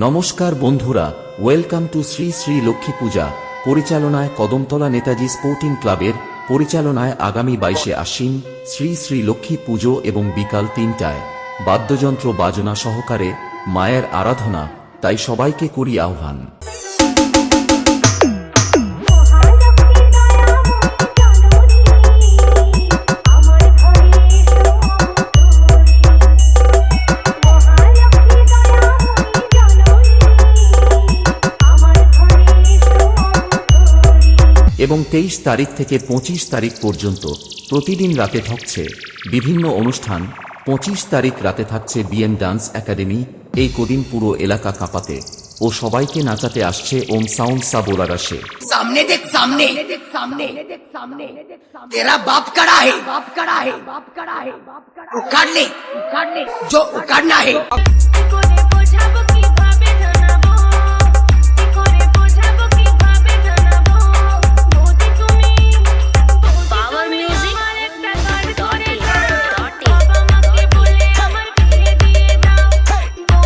নমস্কার বন্ধুরা, welcome to Shri Shri Lakshmi পূজা। পরিচালনায় কদমতলা নেতাজি স্পোর্টিং ক্লাবের পরিচালনায় আগামী 22শে আশ্বিন শ্রী শ্রী লক্ষ্মী পুজো এবং বিকাল 3টায় বাদ্যযন্ত্র বাজনা সহকারে মায়ের আরাধনা, তাই সবাইকে করি আহ্বান। এবং 23 তারিখ থেকে 25 তারিখ পর্যন্ত প্রতিদিন রাতে থাকছে বিভিন্ন অনুষ্ঠান। 25 তারিখ রাতে থাকছে বিএম ডান্স একাডেমি। এই কদিন পুরো এলাকা কাঁপাতে ও সবাইকে নাচাতে আসছে ওম সাউন্ড সাবোরারাশে। सामने देख सामने तेरा बाप कड़ा है उखाड़ ले जो उखाड़ना है।